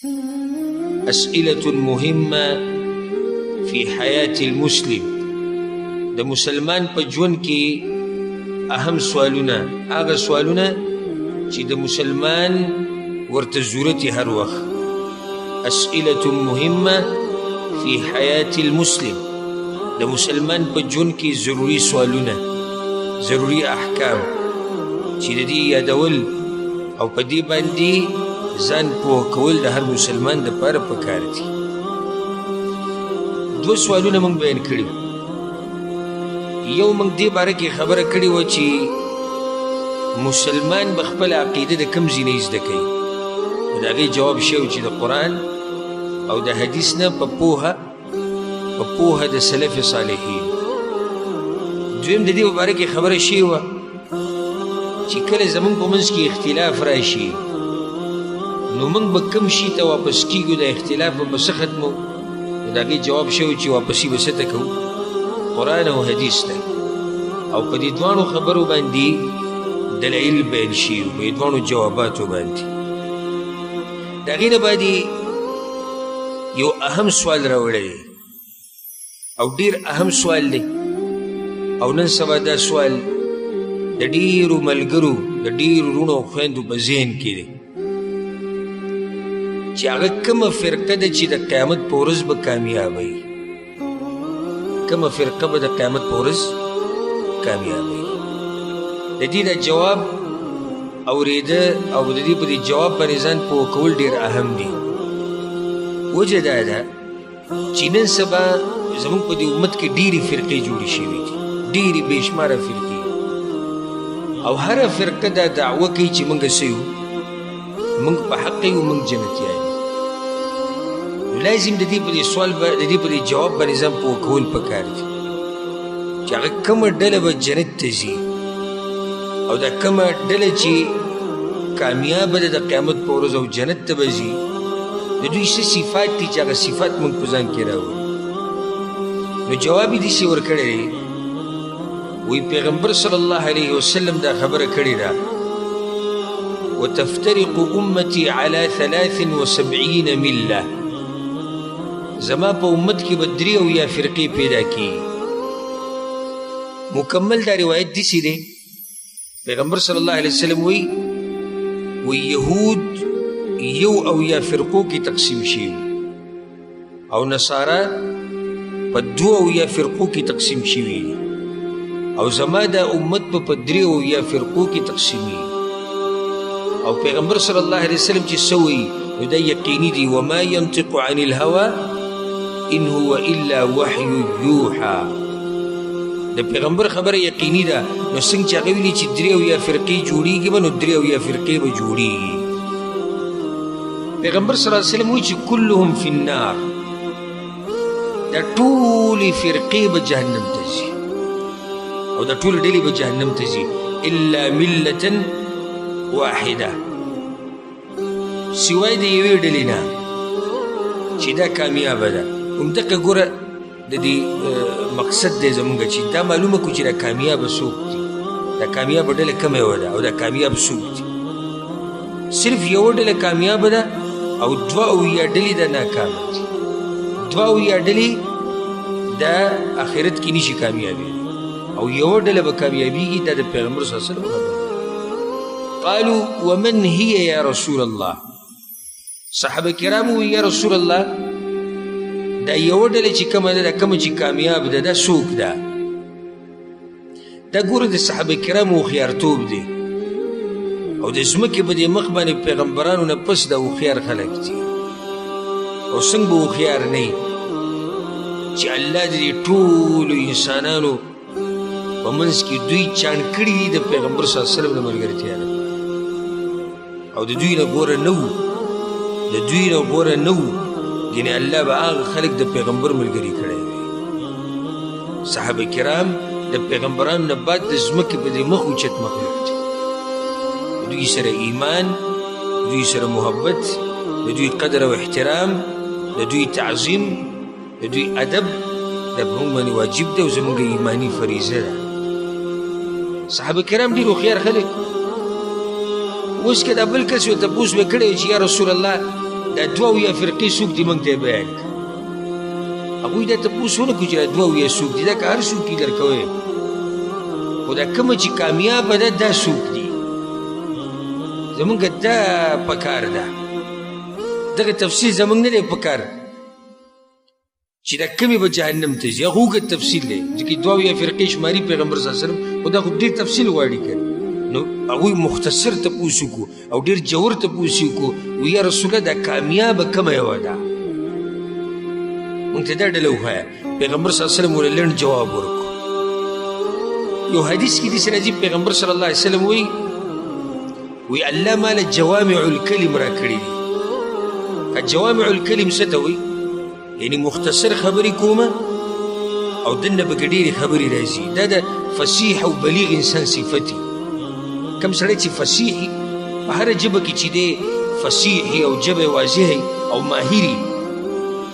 أسئلة مهمة في حياة المسلم. د مسلمان په ژوند کې اهم سوالونه، هغه سوالونه چې د مسلمان ورته ضرورت هر وخت. أسئلة مهمة في حياة المسلم، د مسلمان په ژوند کې ضروري سوالونه، ضروري احکام چې د دې یادول او په دې باندې ځان پوه کول د هر مسلمان دپاره پکار دي. دوه سوالونه موږ بیان کړي. یو موږ دې باره کې خبره کړې وه چې مسلمان به خپله عقیده د کوم ځای نه زده کوي. نو د هغې جواب شوی چې د قرآن او د حدیث نه په پوهه د سلف صالحین. دویم د دې په باره کې خبره شوې وه چې کله زموږ په منځ کې اختلاف راشي نو موږ به کوم شي ته واپس کیږو، د اختلاف به څه ختمو. د هغې جواب شوی چې واپسي به څه ته کوو؟ قرآن او حدیث ته. او په دې دواړو خبرو باندې دلایل بیان شوي، په دې دواړو جواباتو باندې. د هغې نه بعد یو اهم سوال راوړی دی او ډېر اهم سوال دی. او نن سبا دا سوال د ډېرو ملګرو، د ډېرو وروڼو او خویندو په ذهن کې دی چې هغه کومه فرقه ده چې د قیامت په ورځ به کامیابوي. کومه فرقه به د قیامت په ورځ کامیابوي. د دې د جواب اورېده او د دې په دې جواب باندې ځان پوه کول ډېر اهم دي. وجه دا ده چې نن سبا زموږ په دې امت کې ډېرې فرقې جوړې شوي دي، ډېرې بې شماره فرقې، او هره فرقه دا دعوه کوي چې موږ څه یو، موږ په حق یو، موږ جنتیان. لازم د دې په دې سوال د دې په دې جواب باندې ځان پوه کول پکار دي چې هغه کومه ډله به جنت ته ځي او دا کومه ډله چې کامیابه ده د قیامت په ورځ او جنت ته به ځي، د دوی څه صفات دي چې هغه صفات موږ په ځان کې راوړو. نو جواب یې داسې ورکړی دی، وی پیغمبر صلی الله علیه وسلم دا خبره کړې ده: وتفترق امتي على 73 مله. زما په امت کې به 3 فرقې پیدا کیږي. مکمل دا روایت داسې دی، پیغمبر صلی الله علیه وسلم وی یهود 1 فرقو کې تقسیم شي او نصارا په 2 فرقو کې تقسیم شوي، او زما دا امت په 3 فرقو کې تقسیمي. او پیغمبر صلی الله علیه وسلم چې سوی نو دا یقیني دی: وما ينطق عن الهوى ان هو الا وحی یوحى. د پیغمبر خبره یقیني ده. نو څنګه چې هغه ویلي چې 3 فرقې جوړیږي به نو 3 فرقې به جوړیږي. پیغمبر صلی الله علیه وسلم وایي چې كلهم فی النار، دا ټولې فرقې به جهنم ته ځي او دا ټولې ډلې به جهنم ته ځي الا ملة واحده، سوای د یوې ډلې نه چې دا کامیابه ده. همدغه ګوره د دې مقصد دی زمونږ چې دا معلومه کړو چې دا کامیابه څوک دي، دا کامیابه ډله کومه یوه ده او دا کامیاب څوک دي. صرف یوه ډله کامیابه ده او 2 ډلې ده ناکامه دي. 2 ډلې د آخرت کې نشي کامیابی او یوه ډله به کامیابیږي. دا د پیغمبر صلی الله علیه وسلم خبره. قالوا ومن هي یا رسول الله؟ صحابه کرامو وی یا رسول الله دا یوه ډله چې کومه ده، دا کومه چې کامیاب ده، دا څوک ده؟ دا ګوره د صحابه کرامو هوښیارتوب دی او د ځمکې په دې مخ باندې پیغمبرانو نه پس دا هوښیار خلک دي. او څنګه به هوښیار نه وي چې الله د دې ټولو انسانانو په منځ کې دوی چاڼ کړي دي د پیغمبر صلی الله علیه وسلم د ملګرتیا نه، او د دوی نه غوره نه وو، د دوی نه غوره نه وو. یعنې الله به هغه خلک د پیغمبر ملګري کړی وي. صحابه کرام د پیغمبرانو نه بعد د ځمکې په دې مخ اوچت مخلوق دي. د دوی سره ایمان، د دوی سره محبت، د دوی قدر او احترام، د دوی تعظیم، د دوی ادب دا په موږ باندې واجب دی او زموږ ایماني فریضه ده. صحابه کرام ډېر هوښیار خلک. اوس که دا بل کس یو تپوس به کړی چې یا رسول الله دا 2 فرقې څوک دي موږ ته یې بیان کړه. هغوی دا تپوس ونه کړو چې دا 2 څوک دي، دا که هر څوک یې درکوی، خو دا کومه چې کامیابه ده دا څوک دي. زمونږ دا پکار ده، دغه تفصیل زمونږ نه دی پکار چې دا کمې به جهنم ته ځي. هغه اوږد تفصیل دی ځکه 2 فرقې شماري پیغمبر صلی الله علیه وسلم، خو دا خو ډېر تفصیل غواړي که نو هغوی مختصر تپوس وکړو او ډېر جوور تپوس یې وکړو، وی یا رسول الله دا کامیابه کومه یوه ده، مونږ ته دا ډله وښایه. پیغمبر صلی الله علیه وسلم ورته لنډ جواب ورکړو. یو حدیث کې داسې راځي پیغمبر صلی الله علیه وسلم وی الله ماله جوامع الکلم را کړي دي. جوامع الکلم څه ته وایي؟ یعنی مختصر خبرې کومه او دنه پکې ډېرې خبرې راځي. دا د فصیح او بلیغ انسان صفت وي. کوم سړی چې فصیح په هره ژبه کې چې دی فصیح او ژبه واضح او ماهر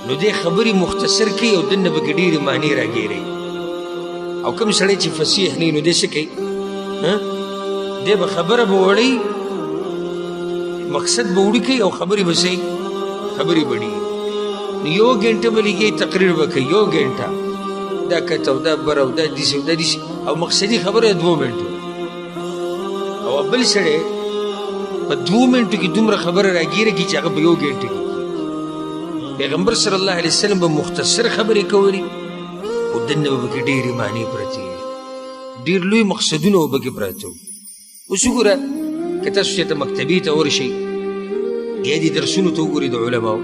نو دی خبرې مختصر کوي او دنه پکې ډېرې معنی راګیري. او کوم سړی چې فصیح نه نو دی څه کوي؟ دی به خبره به وړی، مقصد به وړي کوي او خبرې به څه خبرې به ډېري. نو 1 ګنټه به لګي تقریر به کوي، 1 ګنټه دا کته او دا بره او دا داسې او دا داسې او مقصدي خبره 2 منټو. او بل سړی په 2 منټو کې دومره خبره راګیره کړي چې هغه په 1 ګنټه کې. پیغمبر صلی الله علیه وسلم به مختصر خبرې کولې خو دننه به پکې ډېرې معنی پرتې وي، ډېر لوی مقصدونه به پکې پراته وو. اوس وګوره که تاسو چېرته مکتبې ته ورشئ یا دې درسونو ته وګورئ د علماو،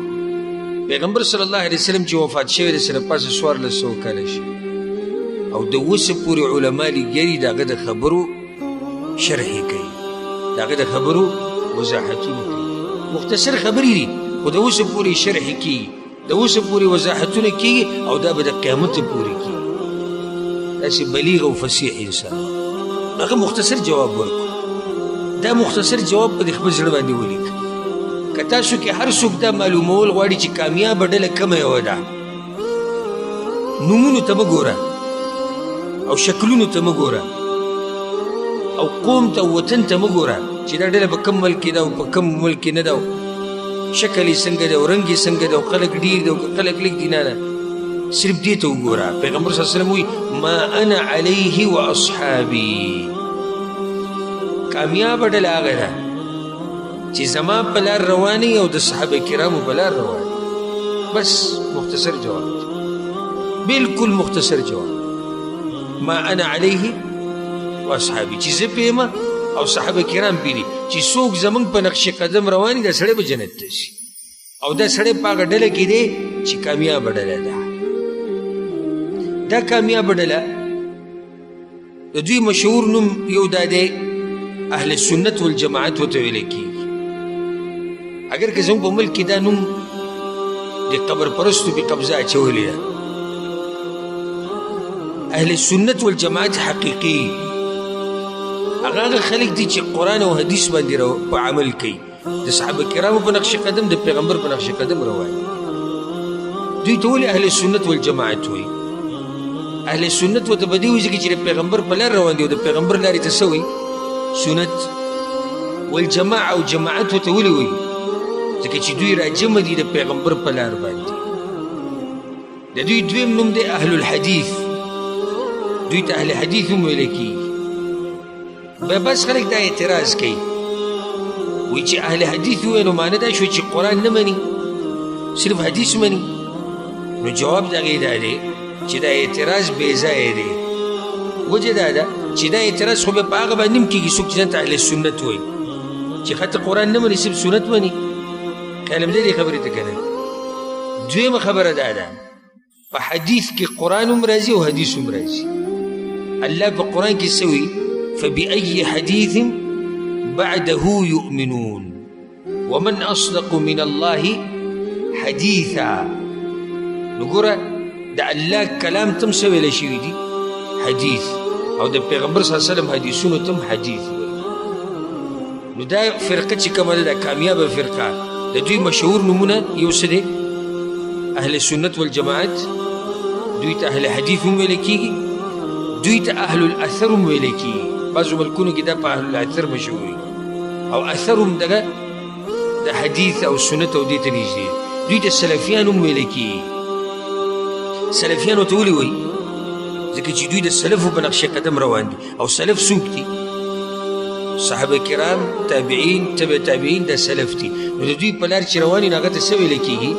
پیغمبر صلی الله علیه وسلم چې وفات شوی د سره پاسه 1400 کاله شي او د اوسه پورې علما لګیري د هغه د خبرو شرح یې کوي، د هغه د خبرو وضاحتونه کوي. مختصر خبرې دي خو د اوسه پورې شرح یې کېږي، د اوسه پورې وضاحتونه کېږي او دا به د قیامت پورې کېږي. داسې بلیغ او فصیح انسان هغه مختصر جواب ورکړو. دا مختصر جواب په خپل زړه باندې ولیکه. که تاسو کې هر څوک دا معلومول غواړي چې کامیابه ډله کومه یوه ده، نومونو ته مه ګوره او شکلونو ته مه ګوره او قوم ته او وطن ته مه ګوره چې دا ډله په کوم ملک کې ده او په کوم ملک کې نه ده، شکل یې څنګه ده او رنګ یې څنګه ده او خلک ډېر ده او خلک لږ دي. نه صرف دې ته وګوره. پیغمبر صلی الله علیه وسلم وایي ما انا علیه واصحابي، کامیابه ډله هغه ده چې زما په لار رواني او د صحابه کرامو په لار رواني. بس مختصر جواب، بالکل مختصر جواب. ما انا علیه واصحابي چې زه پېمه او صحابه کرام پېدي چې څوک زمونږ په نقش قدم رواني دا سړی به جنت ته شي او دا سړی په هغه ډله کې دی چې کامیابه ډله ده. دا کامیابه ډله د دوی مشهور نوم یو دا دی اهل سنت والجماعت ورته ویلی کېږي. اگر که زموږ په ملک کې دا نوم د قبر پرستو پې قبضه اچولې ده. اهل سنت والجماعت حقیقي هغه خلک دي چې قرآن او حدیث باندې په عمل کوي، د صحابه کرامو په نقش قدم د پیغمبر په نقش قدم روان. دوی ته ولې اهل سنت والجماعت وایي؟ اهل سنت ورته په دې وایي چې د پیغمبر په لار روان دي او د پیغمبر لارې ته څه وایي؟ سنت. والجماعه او جماعت ورته ولې وایي؟ ځکه چې دوی راجمع دي د پیغمبر په لار باندې. د دوی دویم نوم دی اهل الحدیث، دوی ته اهل حدیث هم ویلی کېږي. بس خلک دا اعتراض کوي وایي چې اهل حدیث ووایي نو معنی دا شو چې قرآن نه مني صرف حدیث مني. نو جواب د هغې دا دی چې دا اعتراض بې ځایه دی. وجه دا ده چې دا اعتراض خو بیا په هغه باندې هم کېږي څوک چې ځان ته اهل سنت وایي چې خط قرآن نه مني صرف سنت مني. کلم دې خبرې ته که نه. دویمه خبره دا ده په حدیث کې قرآن هم راځي او حدیث هم راځي. الله په قرآن کې څه وایي؟ فبأي حديث بعده يؤمنون ومن أصدق من الله حديثا. نګوره د الله کلام تم څه ویلی شوي دي؟ حدیث. او د پیغمبر صلی الله علیه وسلم حدیثونو تم حدیث وایي. نو دا فرقه چې کومه ده دا کامیابه فرقه د دوی مشهور نومونه یو څه دی اهل سنت والجماعت، دوی ته اهل حدیث هم ویلی کېږي، دوی ته اهل الاثر هم ویلی کېږي. بعضو ملکونو کې دا په اهل الاثر مشهور وي او اثر هم دغه د حدیث او سنت او دې ته نږدې دوی ته سلفیان هم ویلی کېږي. سلفیان ورته ولې وایي؟ ځکه چې دوی د سلفو په نقش قدم روان دي. او سلف څوک دي؟ صحابه کرام، تابعین، تبع تابعین، دا سلف دي. نو د دوی په لار چې روان دي نو هغه ته څه ویلی کېږي؟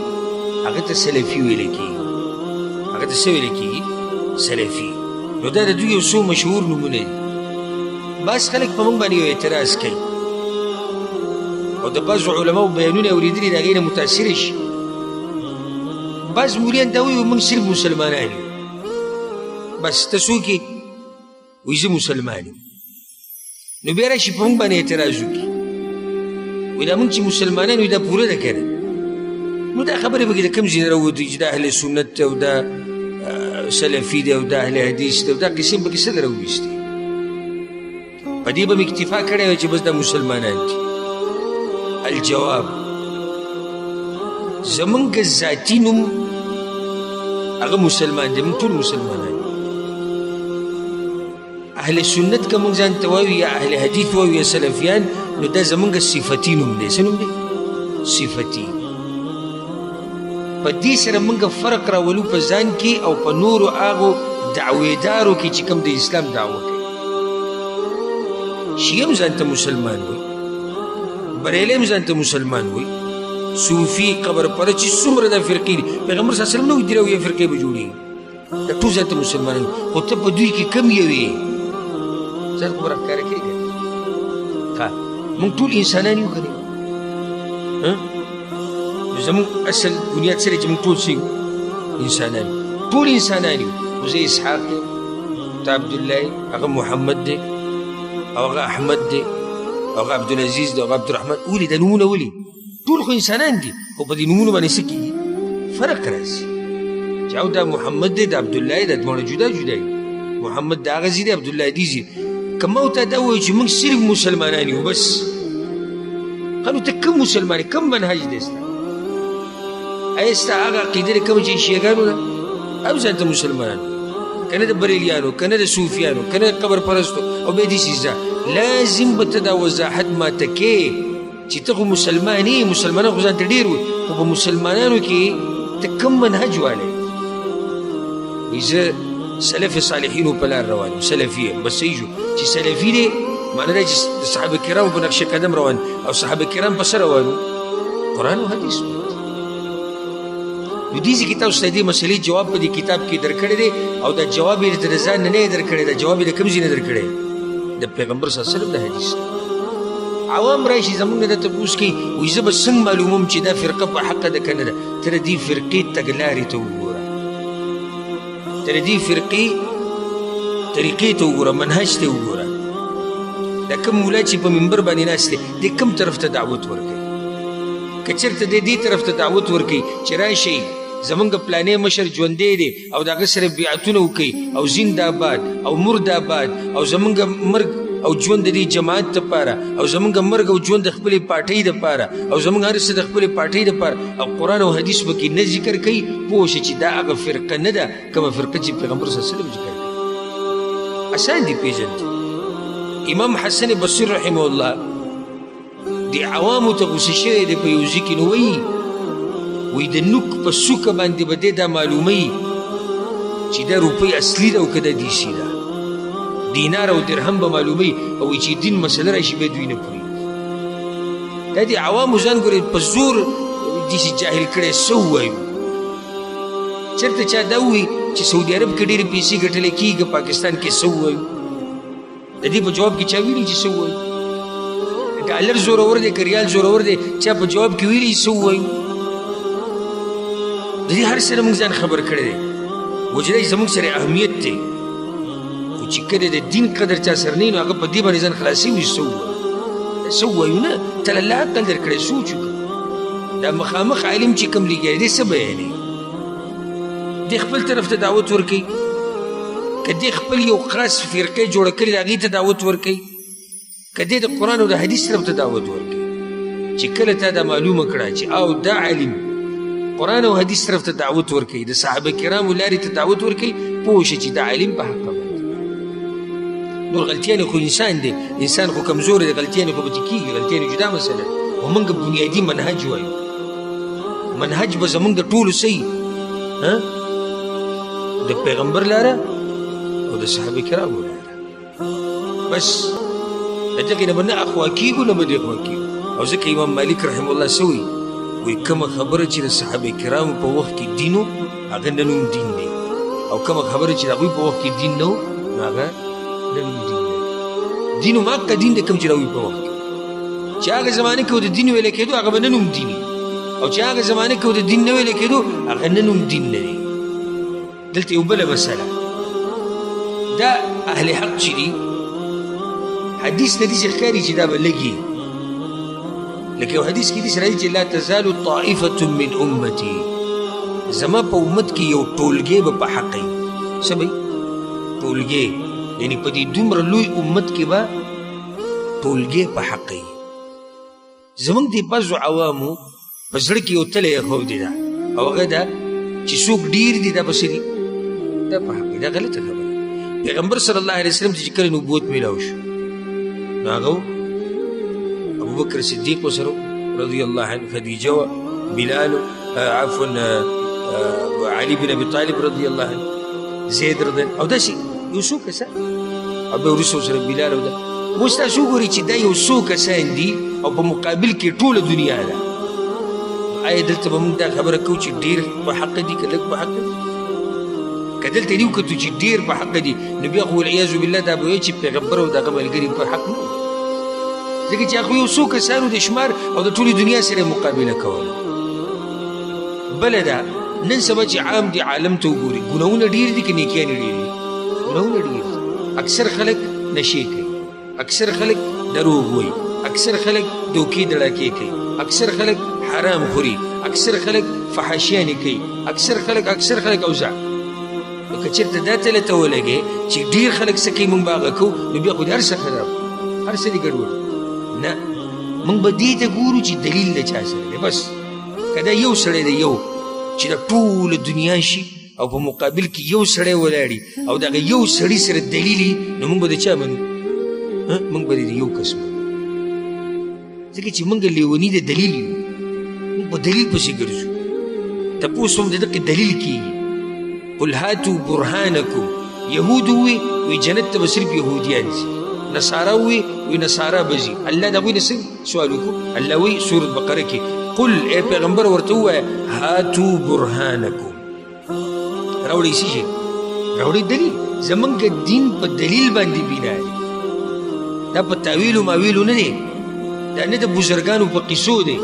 هغه ته سلفي ویلی کېږي. هغه ته څه ویلی کېږي؟ سلفي. نو دا د دوی یو څو مشهور نومونه دي. بعض خلک په موږ باندې یو اعتراض کوي او د بعضو علماو بیانونه اورېدلي د هغې نه متاثره شي. بعض مولیان دا وایي موږ صرف مسلمانان یو، بس ته څوک یې؟ وایي زه مسلمان یم. نو بیا راشي په موږ باندې اعتراض وکړي، وایي دا موږ چې مسلمانان یو دا پوره ده که نه؟ نو دا خبرې پکې د کوم ځای نه راووتې چې دا اهل سنت دی او دا سلفي دی او دا اهل حدیث دی او دا قسم پکې څه نه راوویستې؟ په دې به مې اکتفا کړی وی چې بس دا مسلمانان دي. الجواب، زمونږ ذاتي نوم هغه مسلمان دی، موږ ټول مسلمانان دي. اهل سنت که موږ ځان ته وایو یا اهل حدیث وایو یا سلفیان، نو دا زمونږ صفتي نوم دی. څه نوم دی؟ صفتي. په دې سره موږ فرق راولو په ځان کې او په نورو هغو دعویدارو کې چې کوم د اسلام دعوه کوي. شیعه هم ځان ته مسلمان وي، بریلی هم ځان ته مسلمان وي، صوفي، قبر پرست چې څومره دا فرقې دي، پیغمبر صلی الله علیه وسلم نه وایي درې اویا فرقې به جوړېږي. دا ټول ځان ته مسلمانان وي. خو ته په دوی کې کم یو یې، ځان خو به راښکاره کېږي. ښه، موږ ټول انسانان یو که نه؟ زموږ اصل بنیاد سره چې موږ ټول څه یو؟ انسانان. ټول انسانان یو. خو زه اسحاق یم، ته عبدالله یې، هغه محمد دی او هغه احمد دی او هغه عبدالعزیز دی او هغه عبدالرحمن. ولې دا نومونه ولې؟ ټول خو انسانان دي، خو په دې نومونو باندې څه کېږي؟ فرق راځي چې او دا محمد دی، دا عبدالله دی، دا دواړه جدا جدا دي. محمد د هغه ځای دی، عبدالله دې ځای. که ما ورته دا ووایو چې موږ صرف مسلمانان یو بس، نو ته کوم مسلمان یې؟ کوم منهج دی ستا؟ آیا ستا هغه عقیده دی کومه چې شیعهګانو ده؟ او ځان ته مسلمانان، که نه د بریلیانو، که نه د صوفیانو، که نه د قبر پرستو او بیا دې څیزه. لازم به ته دا وضاحت ماته کې چې ته خو مسلمان یې، مسلمانان خو ځان ته ډېر وي، خو په مسلمانانو کې ته کوم منهج والی؟ وایي زه سلف صالحینو په لار روان یم، سلفي یم. بس صحیح شو چې سلفي دی، معنی دا چې د صحابه کرامو په نقش قدم روان، او صحابه کرام په څه روان وو؟ قرآن او حدیث. نو دې ځای کې تاسو ته دې مسلې جواب په دې کتاب کې درکړی دی، او دا جواب یې د ځان نه یې درکړی، دا جواب یې د کوم ځای نه درکړی؟ د پیغمبر صلی الله علیه وسلم د حدیث. عوام راشي زموږ نه درته پوښتنه کوي، وایي زه به څنګه معلوموم چې دا فرقه په حقه ده که نه ده؟ ته د دې فرقې تګلارې ته وګوره، ته د دې فرقې طریقې ته وګوره، منهج ته وګوره. دا کوم مولا چې په منبر باندې ناست دی، دې کوم طرف ته دعوت ورکوي؟ که چېرته دې طرف ته دعوت ورکوي چې راشئ زمونږ پلانې مشر ژوندی دی او د هغه سره بیعتونه وکوي او زنده‌باد او مرده‌باد او زمونږ مرګ او ژوند د دې جماعت دپاره او زمونږ مرګ او ژوند د خپلې پارټۍ دپاره او زمونږ هر څه د خپلې پارټۍ دپاره، او قرآن او حدیث پکې نه ذکر کوي، پوه شي چې دا هغه فرقه نه ده کومه فرقه چې پیغمبر صلی الله علیه وسلم ذکر کوي. اسان دي پېژندل. امام حسن بصري رحمه الله د عوامو ته غوسه شوی دی په یو ځای کې، نو وایي د نوک په سوکه باندې به دی دا معلوموي چې دا روپۍ اصلي ده او که دا دیسي ده، دینار او درهم به معلوموي، او وایي چې دین مسله راشي بیا دوی نه پوهېږي. دا د عوامو ځان ګورې په زور داسې جاهل کړی. څه ووایو؟ چېرته چا دا ووایي چې سعودي عرب کې ډېرې پیسې ګټلی کېږي، پاکستان کې څه ووایو؟ د دې په جواب کې چا ویلي چې څه ووایو؟ ډالر زورور دی که ریال زورور دی، چا په جواب کې ویلي څه ووایو؟ د دې هر سره موږ ځان خبر کړی دی، وجه دا زموږ سره اهمیت دی. خو چې کله د دین قدر چا سره نه وي، نو هغه په دې باندې ځان خلاصي وي. څه ووایو؟ څه ووایو؟ نه، ته الله عقل درکړی، سوچ وکړه. دا مخامخ عالم چې کوم لګیا دی څه بیانوي؟ دې خپل طرف ته دعوت ورکوي، که دې خپل یو خاص فرقې جوړه کړې ده هغې ته دعوت ورکوي، که دې د قرآن او د حدیث طرف ته دعوت ورکوي. چې کله تا دا معلومه کړه چې او دا عالم قرآن او حدیث طرف ته دعوت ورکوي، د صحابه کرامو لارې ته دعوت ورکوي، پوه شي چې دا عالم په حقه باندې. نور غلطیانې خو انسان دی، انسان خو کمزور دی، غلطیانې خو به کېږي، غلطیانې جدا مسله. ومنګ بنیادی منهج وایو، منهج به زمونږ د ټولو صحیح د پیغمبر لاره او د صحابه کرامو لاره. بس د دغې نه به نه اخوا کېږو نه به دې خوا کېږو. او ځکه امام مالک رحم الله سوی وایي کومه خبره چې د صحابه کرامو په وخت کې دین و هغه نن هم دین دی، او کومه خبره چې د هغوی په وخت کې دین نه و نو هغه نن هم دین دی. دین هم حقه دین دی کوم چې د هغوی په وخت کې چې هغه زمانه کې د دین ویلی کېدو هغه به نن هم دین وي، او چې هغه زمانه کې د دین نه ویلی کېدو هغه نن هم دین نه دی. دلته یو بله مسله دا اهل حق چې دي حدیث نه داسې ښکاري چې دا به لږي، لکه یو حدیث کې داسې راځي چې لا تزال طائفة من امتي، زما په امت کې یو ټولګی به په حق وي. څه به ټولګی یعنې په دې دومره لوی امت کې به ټولګی په حق وي. زمونږ د بعضو عوامو په زړه کې یو تله ایښودې ده او هغه ده چې څوک ډېر دي دا به څه دي دا په حق وي. دا غلطه خبره. پیغمبر صلی الله علیه وسلم ته چې کله نبوت میلاو شو نو هغه ابوبکر صدیق ورسره رضی الله عنه، خدیجه وه، بلال عفوا علي بن ابي طالب رضی الله عنه، زید رضی الله او داسې یو څو کسان، او بیا وروسته ورسره بلال او دا. اوس تاسو وګورئ چې دا یو څو کسان دي او په مقابل کې ټوله دنیا ده. آیا دلته به موږ دا خبره کوو چې ډېر په حق دي که لږ په حق دي؟ که دلته دې وکتو چې ډېر په حق دي نو بیا خو والعیاذ بالله دا به وایي چې پیغمبر او دغه ملګري په حق نه، ځکه چې هغه یو څو کسانو د شمار او د ټولې دنیا سره مقابله کوله. بله ده نن سبا چې عام دي عالم ته وګوري ګناهونه ډېر دي که نیکیانې ډېر دي؟ ګناهونه ډېر دي. اکثر خلک نشې کوي، اکثر خلک دروغ وایي، اکثر خلک دوکې دړاکې کوي، اکثر خلک حرام خوري، اکثر خلک فحاشیانې کوي، اکثر خلک اوزع. نو که چېرته دا تله ته ولګې چې ډېر خلک څه کوي موږ به هغه کوو نو بیا خو دې هر څه خراب، هر څه دې ګډوډ. نه، موږ به دې ته ګورو چې دلیل د چا سره دی. بس که دا یو سړی دی یو چې د ټوله دنیا شي او په مقابل کې یو سړی ولاړي او دغه یو سړي سره دلیل وي نو موږ به د چا منو؟ موږ به د یو کس منو، ځکه چې موږ لیوني د دلیل یو، موږ په دلیل پسې ګرځو. تپوس هم د دغې دلیل کېږي. قل هاتوا برهانکم. یهود ووي جنت ته به صرف یهودیان ځي، نصارا ووي نصارا به ځي. الله د هغوی نه څه سوال وکړو؟ الله وایي سورة بقره کې قل ای پیغمبر ورته ووایه هاتوا برهانکم، راوړئ څه شی؟ راوړئ دلیل. زمونږ دین په دلیل باندې بنا دی، دا په تاویلو ماویلو نه دی، دا نه د بزرګانو په قصو دی،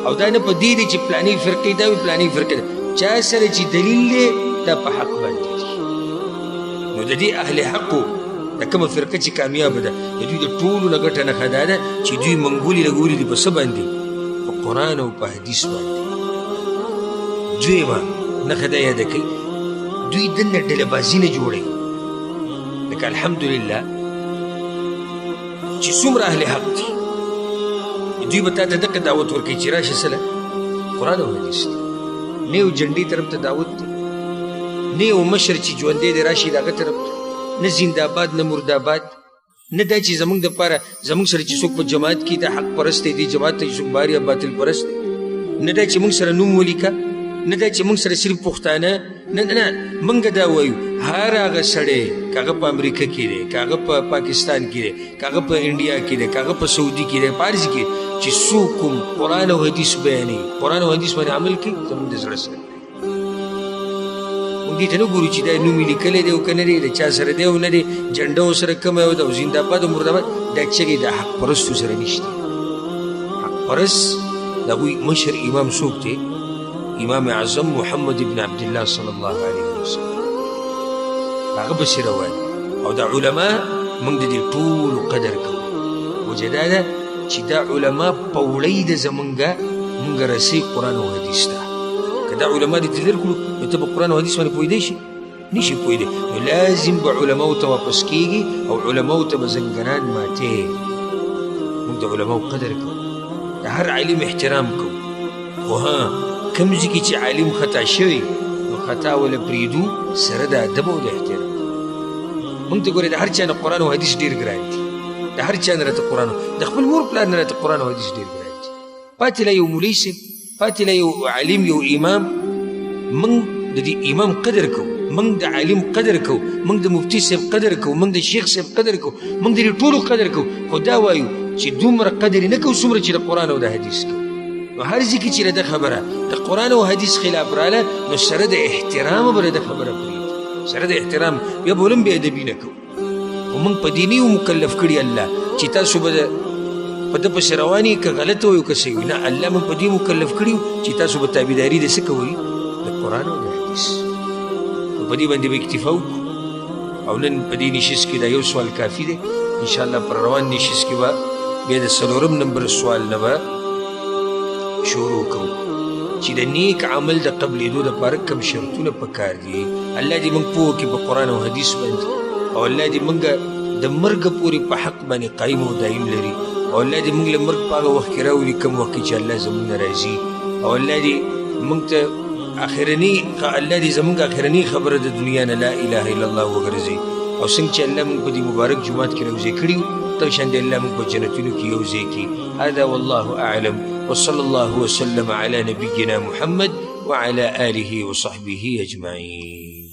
او دا نه په دې دی چې پلانې فرقې دا وي پلانې فرقې دا. چا سره چې دلیل دی دا په حق باندې دی. نو د دې اهل حقو د کومه فرقه چې کامیابه ده د دوی د ټولو نه ګټه نښه دا ده چې دوی منګولې لګولي دي په څه باندې؟ په قرآن او په حدیث باندې. دویمه نښه دا یاده کوي دوی دننه ډلهبازي نه جوړوي. لکه الحمدلله چې څومره اهل حق دي دوی به تا ته دغه دعوت ورکوي چې راشه سله قرآن او حدیث دی، نه یو جنډې طرف ته دعوت دی، نه یو مشر چې ژوندی دی راشي د هغه طرف ته، نه زنده‌باد نه مرده‌باد، نه دا چې زمونږ دپاره زمونږ سره چې څوک په جماعت کې د حق پرست دی، دې جماعت ته چې څوک بار یا باطل پرست دی، نه دا چې مونږ سره نوم ولیکه، نه دا چې مونږ سره صرف پښتانه، نه مونږ دا وایو هر هغه سړی که هغه په امریکا کې دی، که هغه په پاکستان کې دی، که هغه په انډیا کې دی، که هغه په سعودي کې دی، په هر ځای کې چې څوک کوم قرآن او حدیث بیانوي، قرآن او حدیث باندې عمل کوي، زمونږ د زړه سره موږ دې ته نه ګورو چې دا نوم یې لیکلی دی او که نه دی، د چا سره دی او نه دی، جنډه ورسره کومه یو ده او زنده‌باد او مرده‌باد، دا چغې د حق پرستو سره نشته. حق پرست د هغوی مشر امام څوک دی؟ امام اعظم محمد ابن عبدالله صلی الله علیه وسلم، هغه پسې روان. او دا علما موږ د دې ټولو قدر کوو. وجه دا ده چې دا علما په وړۍ د زمونږه موږ رسي قرآن او حدیث ته. که دا علما دې ته درکړو نو ته په قرآن او حدیث باندې پوهېدی شي؟ نشي پوهېدی. نو لازم به علماو ته واپس کېږي او علماو ته به زنګنان ماتې. موږ د علماو قدر کوو، د هر عالم احترام کوو، خو کوم ځای کې چې عالم خطا شوی نو خطا وله پرېږدو سره د ادب او د احترام. موږ ته ګورې د هر چا نه قرآن او حدیث ډېر ګران دي، د هر چا نه راته قرآن د خپل مور پلار نه راته قرآن او حدیث ډېر ګران دي. پاتې لا یو مولوي صاحب، پاتې لا یو عالم، یو امام. موږ د دې امام قدر کوو، موږ د عالم قدر کوو، موږ د مفتي صاحب قدر کوو، موږ د شیخ صاحب قدر کوو، موږ د دې ټولو قدر کوو، خو دا وایو چې دومره قدر نه کوو څومره چې د قرآن او د حدیث کوو. نو هر ځای کې چې د خبره د قرآن او حدیث خلاف راله، نو سره د احترامه به د خبره پرېږدو، سره د احترام بیا به ولم بې ادبي نه کوو. خو موږ په دې نه یو مکلف کړي الله چې تاسو به په ده پسې روان یې، که غلطه وي او که صحیح وي. نه، الله موږ په دې مکلف کړي چې تاسو به تابعداري د څه کوئ؟ د قرآن او د حدیث. نو په دې باندې به اکتفا وکړو. او نن په دې نشست کې دا یو سوال کافي دی. انشاءالله پر روان نشست کې به بیا د 4 نمبر سوال نه به شروع کوو چې د نیک عمل د قبلېدو دپاره کوم شرطونه پکار دي. الله دې موږ پوه کړي په قرآن او حدیث باندې، او الله دې موږ د مرګ پورې په حق باندې قایم او دایم لري، او الله دې موږ له مرګ په هغه وخت کې راولي کوم وخت کې چې الله زموږ نه راځي، او الله دې موږ ته الله دې زموږ اخرني خبره د دنیا نه لا اله الا الله وګرځي. او څنګه چې الله موږ په دې مبارک جومات کې راوځي کړي، ترشان دې الله موږ په جنتونو کې یوځای کړي. هذا والله اعلم، وصلى الله وسلم على نبينا محمد وعلى آله وصحبه أجمعين.